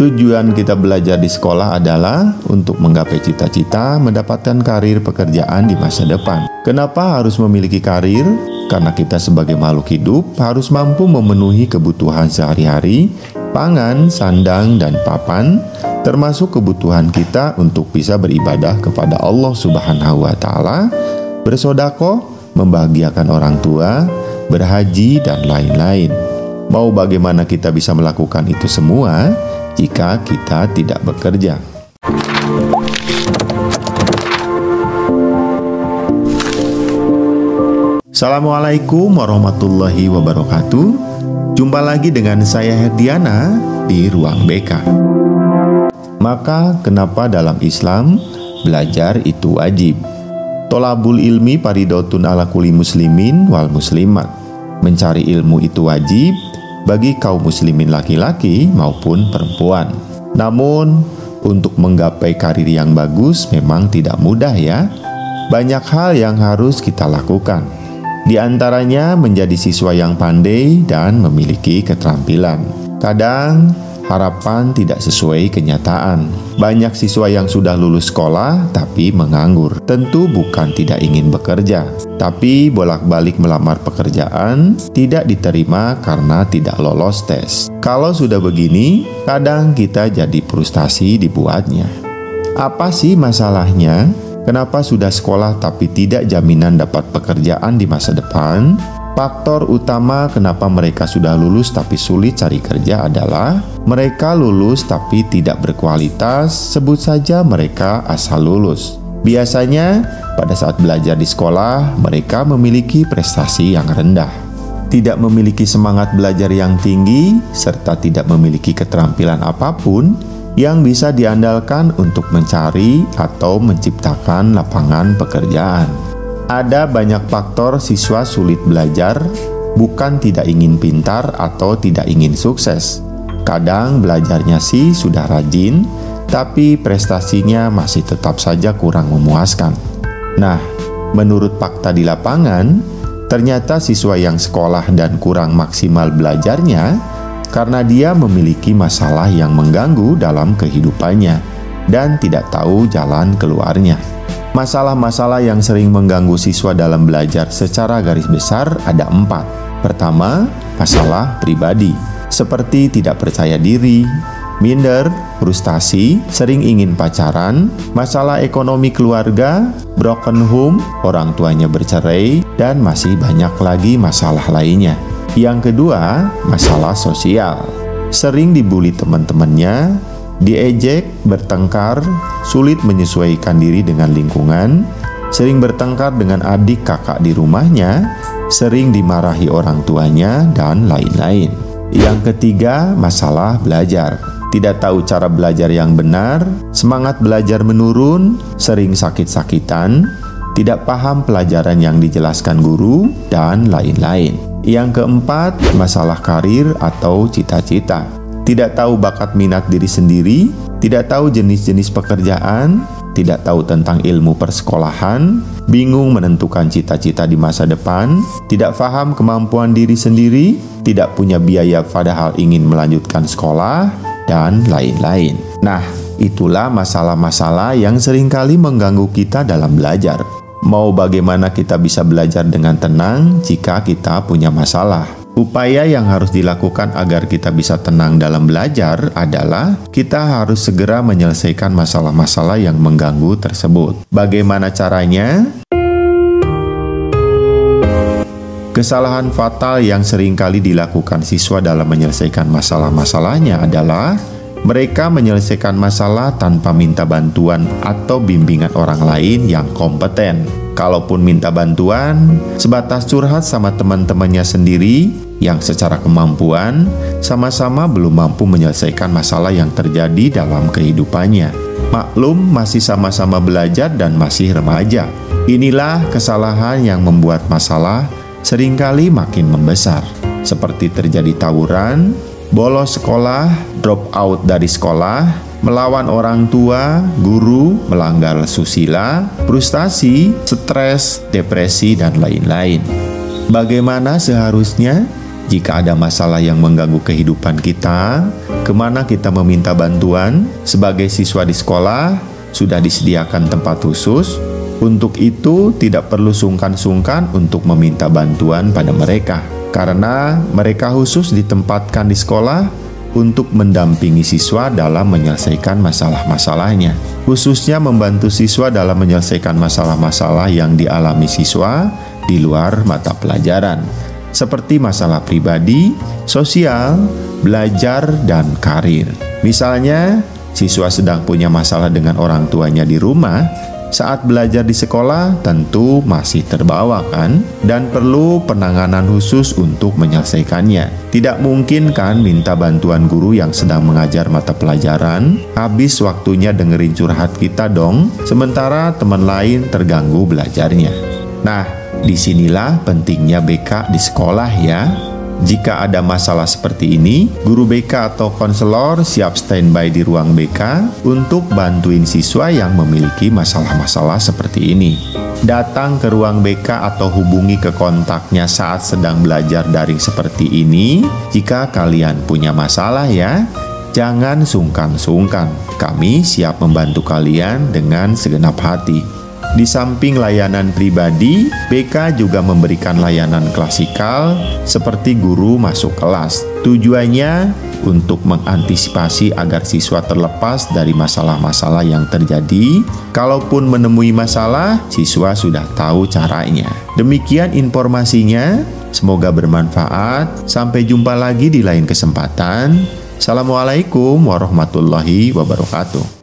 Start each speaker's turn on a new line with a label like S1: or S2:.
S1: Tujuan kita belajar di sekolah adalah untuk menggapai cita-cita mendapatkan karir pekerjaan di masa depan. Kenapa harus memiliki karir? Karena kita sebagai makhluk hidup harus mampu memenuhi kebutuhan sehari-hari, pangan, sandang, dan papan, termasuk kebutuhan kita untuk bisa beribadah kepada Allah Subhanahu wa Ta'ala, bersedekah, membahagiakan orang tua, berhaji, dan lain-lain. Mau bagaimana kita bisa melakukan itu semua jika kita tidak bekerja? Assalamualaikum warahmatullahi wabarakatuh. Jumpa lagi dengan saya Herdiana di Ruang BK. Maka kenapa dalam Islam belajar itu wajib? Tolabul ilmi paridotun ala kulli muslimin wal muslimat. Mencari ilmu itu wajib bagi kaum muslimin laki-laki maupun perempuan. Namun, untuk menggapai karir yang bagus memang tidak mudah ya. Banyak hal yang harus kita lakukan. Di antaranya menjadi siswa yang pandai dan memiliki keterampilan. Kadang, harapan tidak sesuai kenyataan. Banyak siswa yang sudah lulus sekolah tapi menganggur. Tentu bukan tidak ingin bekerja, tapi bolak-balik melamar pekerjaan tidak diterima karena tidak lolos tes. Kalau sudah begini, kadang kita jadi frustasi dibuatnya. Apa sih masalahnya? Kenapa sudah sekolah tapi tidak jaminan dapat pekerjaan di masa depan? Faktor utama kenapa mereka sudah lulus tapi sulit cari kerja adalah mereka lulus tapi tidak berkualitas, sebut saja mereka asal lulus. Biasanya pada saat belajar di sekolah mereka memiliki prestasi yang rendah, tidak memiliki semangat belajar yang tinggi, serta tidak memiliki keterampilan apapun yang bisa diandalkan untuk mencari atau menciptakan lapangan pekerjaan. Ada banyak faktor siswa sulit belajar, bukan tidak ingin pintar atau tidak ingin sukses. Kadang belajarnya sih sudah rajin, tapi prestasinya masih tetap saja kurang memuaskan. Nah, menurut fakta di lapangan, ternyata siswa yang sekolah dan kurang maksimal belajarnya karena dia memiliki masalah yang mengganggu dalam kehidupannya dan tidak tahu jalan keluarnya. Masalah-masalah yang sering mengganggu siswa dalam belajar secara garis besar ada 4. Pertama, masalah pribadi, seperti tidak percaya diri, minder, frustasi, sering ingin pacaran, masalah ekonomi keluarga, broken home, orang tuanya bercerai, dan masih banyak lagi masalah lainnya. Yang kedua, masalah sosial, sering dibully teman-temannya, diejek, bertengkar, sulit menyesuaikan diri dengan lingkungan, sering bertengkar dengan adik kakak di rumahnya, sering dimarahi orang tuanya, dan lain-lain. Yang ketiga, masalah belajar. Tidak tahu cara belajar yang benar, semangat belajar menurun, sering sakit-sakitan, tidak paham pelajaran yang dijelaskan guru, dan lain-lain. Yang keempat, masalah karir atau cita-cita. Tidak tahu bakat minat diri sendiri, tidak tahu jenis-jenis pekerjaan, tidak tahu tentang ilmu persekolahan, bingung menentukan cita-cita di masa depan, tidak paham kemampuan diri sendiri, tidak punya biaya padahal ingin melanjutkan sekolah, dan lain-lain. Nah, itulah masalah-masalah yang seringkali mengganggu kita dalam belajar. Mau bagaimana kita bisa belajar dengan tenang jika kita punya masalah? Upaya yang harus dilakukan agar kita bisa tenang dalam belajar adalah kita harus segera menyelesaikan masalah-masalah yang mengganggu tersebut. Bagaimana caranya? Kesalahan fatal yang seringkali dilakukan siswa dalam menyelesaikan masalah-masalahnya adalah mereka menyelesaikan masalah tanpa minta bantuan atau bimbingan orang lain yang kompeten. Kalaupun minta bantuan, sebatas curhat sama teman-temannya sendiri yang secara kemampuan sama-sama belum mampu menyelesaikan masalah yang terjadi dalam kehidupannya. Maklum, masih sama-sama belajar dan masih remaja. Inilah kesalahan yang membuat masalah seringkali makin membesar, seperti terjadi tawuran, bolos sekolah, drop out dari sekolah, melawan orang tua, guru, melanggar susila, frustasi, stres, depresi, dan lain-lain. Bagaimana seharusnya? Jika ada masalah yang mengganggu kehidupan kita, kemana kita meminta bantuan? Sebagai siswa di sekolah, sudah disediakan tempat khusus. Untuk itu, tidak perlu sungkan-sungkan untuk meminta bantuan pada mereka, karena mereka khusus ditempatkan di sekolah untuk mendampingi siswa dalam menyelesaikan masalah-masalahnya, khususnya membantu siswa dalam menyelesaikan masalah-masalah yang dialami siswa di luar mata pelajaran, seperti masalah pribadi, sosial, belajar, dan karir. Misalnya, siswa sedang punya masalah dengan orang tuanya di rumah, saat belajar di sekolah tentu masih terbawa kan, dan perlu penanganan khusus untuk menyelesaikannya. Tidak mungkin kan minta bantuan guru yang sedang mengajar mata pelajaran, habis waktunya dengerin curhat kita dong, sementara teman lain terganggu belajarnya. Nah, disinilah pentingnya BK di sekolah ya. Jika ada masalah seperti ini, guru BK atau konselor siap standby di ruang BK untuk bantuin siswa yang memiliki masalah-masalah seperti ini. Datang ke ruang BK atau hubungi ke kontaknya saat sedang belajar daring seperti ini jika kalian punya masalah ya. Jangan sungkan-sungkan, kami siap membantu kalian dengan segenap hati. Di samping layanan pribadi, BK juga memberikan layanan klasikal seperti guru masuk kelas. Tujuannya untuk mengantisipasi agar siswa terlepas dari masalah-masalah yang terjadi. Kalaupun menemui masalah, siswa sudah tahu caranya. Demikian informasinya, semoga bermanfaat. Sampai jumpa lagi di lain kesempatan. Assalamualaikum warahmatullahi wabarakatuh.